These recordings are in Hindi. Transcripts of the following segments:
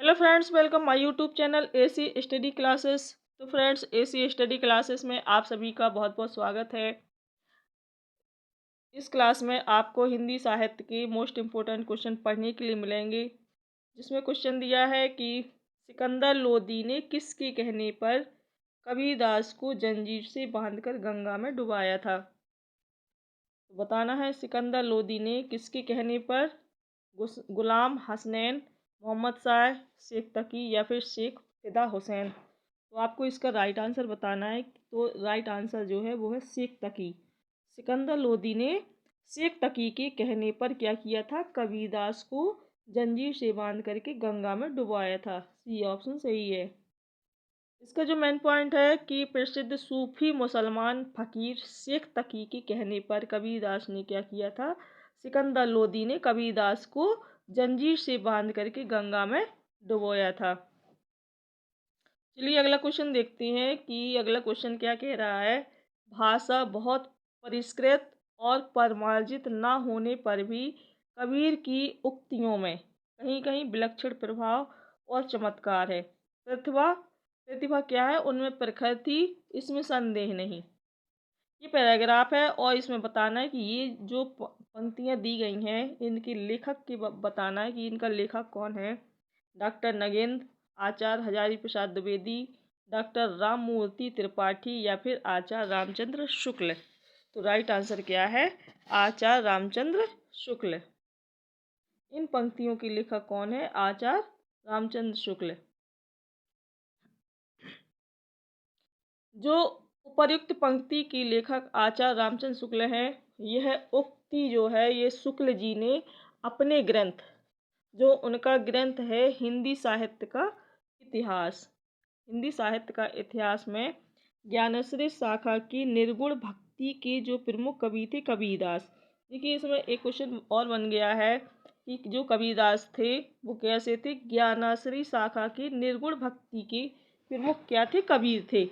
Hello friends, welcome my YouTube channel AC study classes. तो फ्रेंड्स, एसी स्टडी क्लासेस में आप सभी का बहुत बहुत स्वागत है। इस क्लास में आपको हिंदी साहित्य के मोस्ट इम्पोर्टेंट क्वेश्चन पढ़ने के लिए मिलेंगे, जिसमें क्वेश्चन दिया है कि सिकंदर लोदी ने किसके कहने पर कबीरदास को जंजीर से बांधकर गंगा में डुबाया था। तो बताना है सिकंदर लोदी ने किसके कहने पर गुलाम हसनैन, मोहम्मद शाह, शेख तकी या फिर शेख फिदा हुसैन। तो आपको इसका राइट आंसर बताना है। तो राइट आंसर जो है वो है शेख तकी। सिकंदर लोदी ने शेख तकी के कहने पर क्या किया था, कबीरदास को जंजीर से बांध करके गंगा में डुबाया था। सी ऑप्शन सही है। इसका जो मेन पॉइंट है कि प्रसिद्ध सूफी मुसलमान फकीर शेख तकी के कहने पर कबीरदास ने क्या किया था, सिकंदर लोदी ने कबीरदास को जंजीर से बांध करके गंगा में डुबोया था। चलिए अगला क्वेश्चन देखते हैं कि अगला क्वेश्चन क्या कह रहा है। भाषा बहुत परिष्कृत और परिमार्जित न होने पर भी कबीर की उक्तियों में कहीं कहीं विलक्षण प्रभाव और चमत्कार है। प्रतिभा प्रतिभा क्या है, उनमें प्रखर थी, इसमें संदेह नहीं। ये पैराग्राफ है और इसमें बताना है कि ये जो पंक्तियां दी गई हैं इनके लेखक के बताना है कि इनका लेखक कौन है। डॉक्टर नगेंद्र, आचार्य हजारी प्रसाद द्विवेदी, डॉक्टर राममूर्ति त्रिपाठी या फिर आचार्य रामचंद्र शुक्ल। तो राइट आंसर क्या है, आचार्य रामचंद्र शुक्ल। इन पंक्तियों के लेखक कौन है, आचार्य रामचंद्र शुक्ल। जो उपर्युक्त पंक्ति की लेखक आचार्य रामचंद्र शुक्ल हैं, यह उक्ति जो है ये शुक्ल जी ने अपने ग्रंथ, जो उनका ग्रंथ है हिंदी साहित्य का इतिहास, हिंदी साहित्य का इतिहास में ज्ञानश्री शाखा की निर्गुण भक्ति के जो प्रमुख कवि थे कबीरदास। देखिए इसमें एक क्वेश्चन और बन गया है कि जो कबीरदास थे वो कैसे थे, ज्ञानाश्री शाखा की निर्गुण भक्ति के प्रमुख क्या थे, कबीर थे।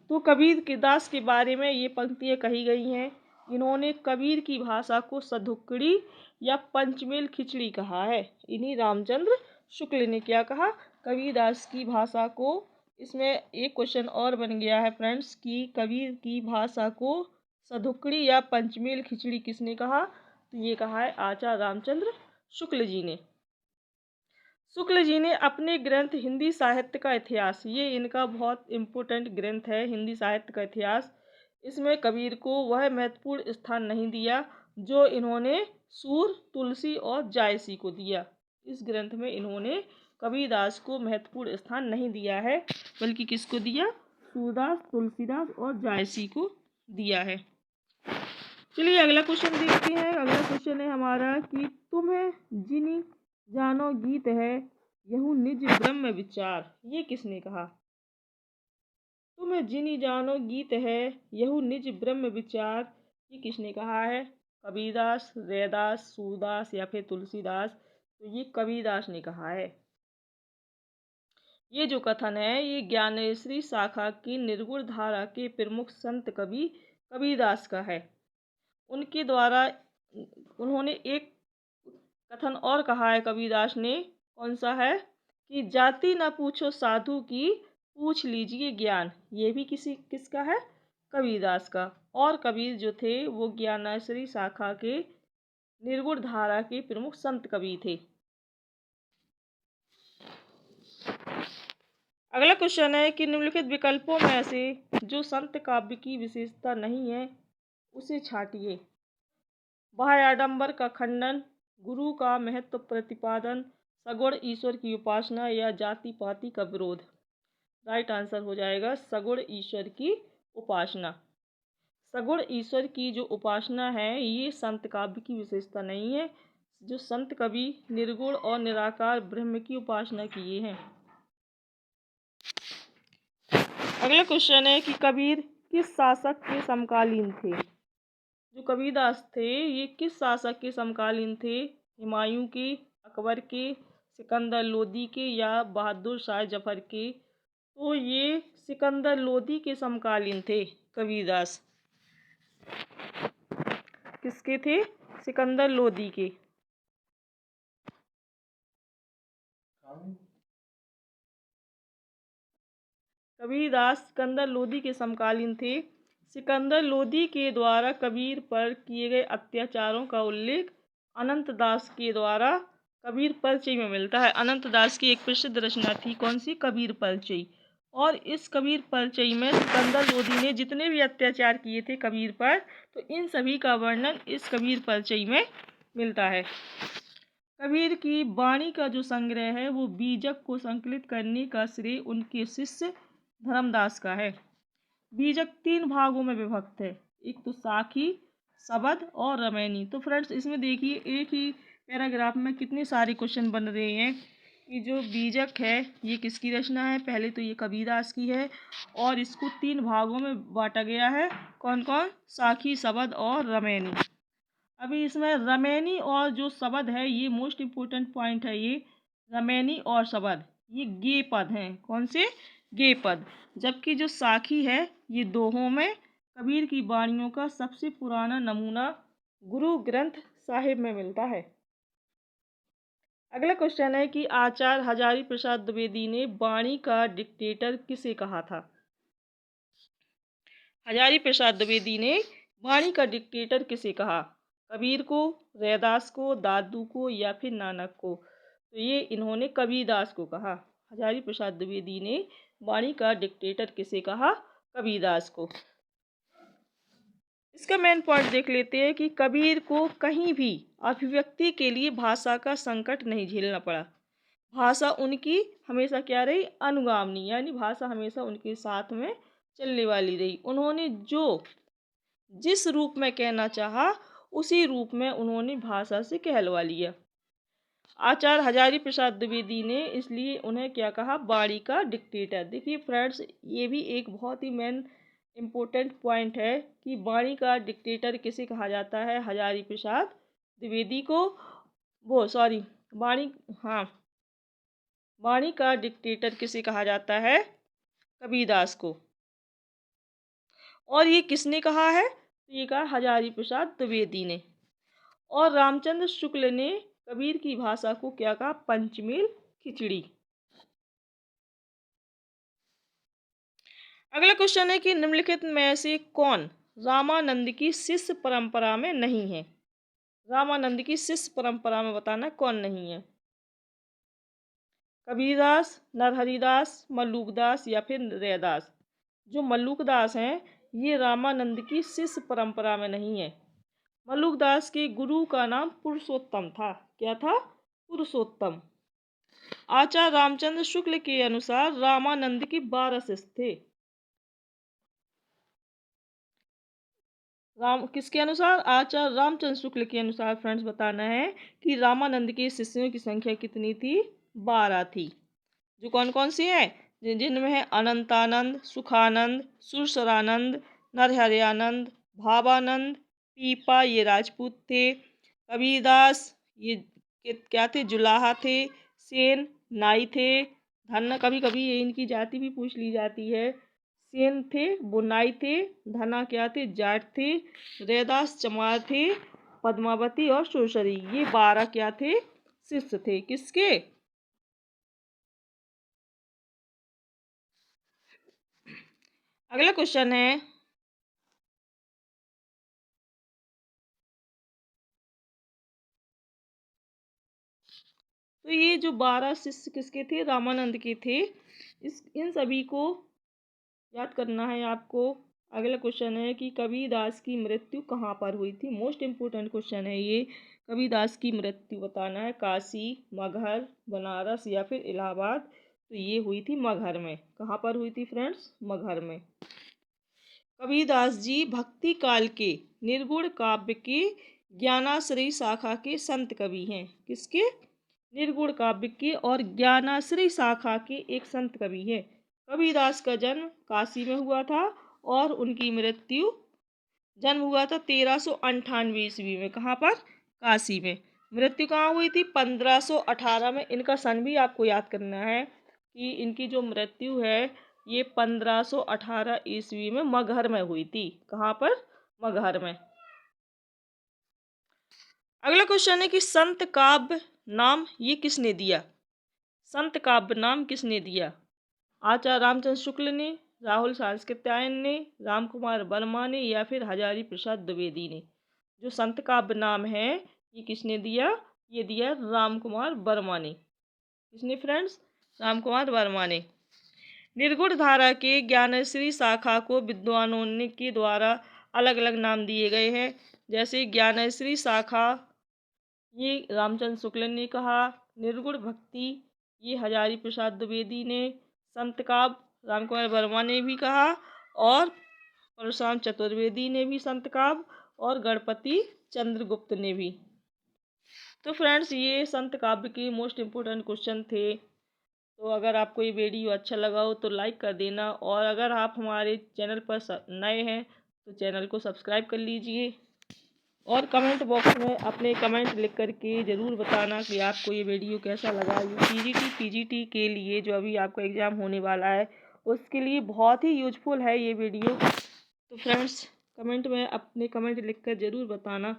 तो कबीर के दास के बारे में ये पंक्तियाँ कही गई हैं। इन्होंने कबीर की भाषा को सधुकड़ी या पंचमेल खिचड़ी कहा है। इन्हीं रामचंद्र शुक्ल ने क्या कहा, कबीरदास की भाषा को। इसमें एक क्वेश्चन और बन गया है फ्रेंड्स कि कबीर की भाषा को सधुकड़ी या पंचमेल खिचड़ी किसने कहा, तो ये कहा है आचार्य रामचंद्र शुक्ल जी ने। शुक्ल जी ने अपने ग्रंथ हिंदी साहित्य का इतिहास, ये इनका बहुत इम्पोर्टेंट ग्रंथ है हिंदी साहित्य का इतिहास, इसमें कबीर को वह महत्वपूर्ण स्थान नहीं दिया जो इन्होंने सूर, तुलसी और जायसी को दिया। इस ग्रंथ में इन्होंने कबीरदास को महत्वपूर्ण स्थान नहीं दिया है, बल्कि किसको दिया, सूरदास, तुलसीदास और जायसी को दिया है। चलिए अगला क्वेश्चन देखते हैं। अगला क्वेश्चन है हमारा कि तुम्हें जिनी जानो गीत है यहू निज ब्रह्म विचार। ये किसने कहा, तुम्हें जिनी जानो गीत है यहू निज ब्रह्म विचार, ये किसने कहा है, कबीरदास, रैदास, सूरदास या फिर तुलसीदास। तो ये कबीरदास ने कहा है। ये जो कथन है ये ज्ञानेश्वरी शाखा की निर्गुण धारा के प्रमुख संत कवि कबीरदास का है। उनके द्वारा उन्होंने एक कथन और कहा है कबीरदास ने, कौन सा है, कि जाति न पूछो साधु की पूछ लीजिए ज्ञान। ये भी किसका है, कबीरदास का। और कबीर जो थे वो ज्ञानेश्वरी शाखा के निर्गुण धारा के प्रमुख संत कवि थे। अगला क्वेश्चन है कि निम्नलिखित विकल्पों में से जो संत काव्य की विशेषता नहीं है उसे छांटिए। बाह्य आडंबर का खंडन, गुरु का महत्व प्रतिपादन, सगुण ईश्वर की उपासना या जाति पाति का विरोध। राइट आंसर हो जाएगा सगुण ईश्वर की उपासना। सगुण ईश्वर की जो उपासना है ये संत काव्य की विशेषता नहीं है। जो संत कवि निर्गुण और निराकार ब्रह्म की उपासना किए हैं। अगला क्वेश्चन है कि कबीर किस शासक के समकालीन थे। जो कबीरदास थे ये किस शासक के समकालीन थे, हुमायूं के, अकबर के, सिकंदर लोदी के या बहादुर शाह जफर के। तो ये सिकंदर लोदी के समकालीन थे कबीरदास। किसके थे, सिकंदर लोदी के। कबीरदास सिकंदर लोदी के समकालीन थे। सिकंदर लोदी के द्वारा कबीर पर किए गए अत्याचारों का उल्लेख अनंत दास के द्वारा कबीर परिचय में मिलता है। अनंत दास की एक प्रसिद्ध रचना थी, कौन सी? कबीर परिचय। और इस कबीर परिचय में सिकंदर लोदी ने जितने भी अत्याचार किए थे कबीर पर, तो इन सभी का वर्णन इस कबीर परिचय में मिलता है। कबीर की वाणी का जो संग्रह है वो बीजक को संकलित करने का श्रेय उनके शिष्य धर्मदास का है। बीजक 3 भागों में विभक्त है, एक तो साखी, शबद और रमैनी। तो फ्रेंड्स इसमें देखिए एक ही पैराग्राफ में कितने सारे क्वेश्चन बन रहे हैं कि जो बीजक है ये किसकी रचना है। पहले तो ये कबीरदास की है और इसको 3 भागों में बांटा गया है। कौन कौन? साखी, शबद और रमैनी। अभी इसमें रमैनी और जो शबद है ये मोस्ट इम्पोर्टेंट पॉइंट है। ये रमैनी और शबद ये गे पद हैं। कौन से? गे पद। जबकि जो साखी है ये दोहों में कबीर की वाणियों का सबसे पुराना नमूना गुरु ग्रंथ साहिब में मिलता है। अगला क्वेश्चन है कि आचार्य हजारी प्रसाद द्विवेदी ने वाणी का डिक्टेटर किसे कहा था? हजारी प्रसाद द्विवेदी ने वाणी का डिक्टेटर किसे कहा? कबीर को, रैदास को, दादू को या फिर नानक को? तो ये इन्होंने कबीरदास को कहा। हजारी प्रसाद द्विवेदी ने वाणी का डिक्टेटर किसे कहा? कबीरदास को। इसका मेन पॉइंट देख लेते हैं कि कबीर को कहीं भी अभिव्यक्ति के लिए भाषा का संकट नहीं झेलना पड़ा। भाषा उनकी हमेशा क्या रही? अनुगामी, यानी भाषा हमेशा उनके साथ में चलने वाली रही। उन्होंने जो जिस रूप में कहना चाहा उसी रूप में उन्होंने भाषा से कहलवा लिया। आचार्य हजारी प्रसाद द्विवेदी ने इसलिए उन्हें क्या कहा? वाणी का डिक्टेटर। देखिए फ्रेंड्स ये भी एक बहुत ही मेन इम्पोर्टेंट पॉइंट है कि वाणी का डिक्टेटर किसे कहा जाता है? हजारी प्रसाद द्विवेदी को, वाणी का डिक्टेटर किसे कहा जाता है? कबीरदास को। और ये किसने कहा है? ये कहा हजारी प्रसाद द्विवेदी ने। और रामचंद्र शुक्ल ने कबीर की भाषा को क्या कहा? पंचमेल खिचड़ी। अगला क्वेश्चन है कि निम्नलिखित में से कौन रामानंद की शिष्य परंपरा में नहीं है? रामानंद की शिष्य परंपरा में बताना कौन नहीं है? कबीरदास, नरहरिदास, मल्लूकदास या फिर रैदास? जो मल्लूकदास हैं ये रामानंद की शिष्य परंपरा में नहीं है। मल्लूकदास के गुरु का नाम पुरुषोत्तम था। क्या था? पुरुषोत्तम। आचार्य रामचंद्र शुक्ल के अनुसार रामानंद के 12 शिष्य थे। किसके अनुसार? आचार्य रामचंद्र शुक्ल के अनुसार फ्रेंड्स बताना है कि रामानंद के शिष्यों की संख्या कितनी थी? 12 थी। जो कौन कौन सी हैं? जिनमें है अनंतानंद, सुखानंद, सुरसरानंद, नरहरियानंद, भावानंद, पीपा ये राजपूत थे, कबीरदास ये क्या थे? जुलाहा थे, सेन नाई थे, धन्ना कभी कभी ये इनकी जाति भी पूछ ली जाती है। सेन थे वो नाई थे, धना क्या थे? जाट थे, रैदास चमार थे, पद्मावती और सुरसरी ये 12 क्या थे? शिष्य थे। किसके? अगला क्वेश्चन है तो ये जो 12 शिष्य किसके थे? रामानंद के थे। इन सभी को याद करना है आपको। अगला क्वेश्चन है कि कबीरदास की मृत्यु कहाँ पर हुई थी? मोस्ट इम्पोर्टेंट क्वेश्चन है ये। कबीरदास की मृत्यु बताना है। काशी, मगहर, बनारस या फिर इलाहाबाद? तो ये हुई थी मगहर में। कहाँ पर हुई थी फ्रेंड्स? मगहर में। कबीरदास जी भक्ति काल के निर्गुण काव्य के ज्ञानाश्रयी शाखा के संत कवि हैं। किसके? निर्गुण काव्य के और ज्ञानाश्रयी शाखा के एक संत कवि हैं। कबीरदास का जन्म काशी में हुआ था और उनकी मृत्यु जन्म हुआ था 1398 ईस्वी में। कहाँ पर? काशी में। मृत्यु कहाँ हुई थी? 1518 में। इनका सन भी आपको याद करना है कि इनकी जो मृत्यु है ये 1518 ईस्वी में मगहर में हुई थी। कहाँ पर? मगहर में। अगला क्वेश्चन है कि संत काव्य नाम ये किसने दिया? संत काव्य नाम किसने दिया? आचार्य रामचंद्र शुक्ल ने, राहुल सांकृत्यायन ने, रामकुमार वर्मा ने या फिर हजारी प्रसाद द्विवेदी ने। जो संत काव्य नाम है ये किसने दिया? ये दिया रामकुमार वर्मा ने। किसने फ्रेंड्स? रामकुमार वर्मा ने। निर्गुण धारा के ज्ञानश्री शाखा को विद्वानों के द्वारा अलग अलग नाम दिए गए हैं। जैसे ज्ञानश्री शाखा ये रामचंद्र शुक्ल ने कहा, निर्गुण भक्ति ये हजारी प्रसाद द्विवेदी ने, संत काव्य रामकुमार वर्मा ने भी कहा, और परशुराम चतुर्वेदी ने भी संत काव्य, और गणपति चंद्रगुप्त ने भी। तो फ्रेंड्स ये संत काव्य के मोस्ट इम्पोर्टेंट क्वेश्चन थे। तो अगर आपको ये वीडियो अच्छा लगा हो तो लाइक कर देना, और अगर आप हमारे चैनल पर नए हैं तो चैनल को सब्सक्राइब कर लीजिए, और कमेंट बॉक्स में अपने कमेंट लिख करके ज़रूर बताना कि आपको ये वीडियो कैसा लगा। ये पीजीटी के लिए जो अभी आपका एग्ज़ाम होने वाला है उसके लिए बहुत ही यूजफुल है ये वीडियो। तो फ्रेंड्स कमेंट में अपने कमेंट लिख कर ज़रूर बताना।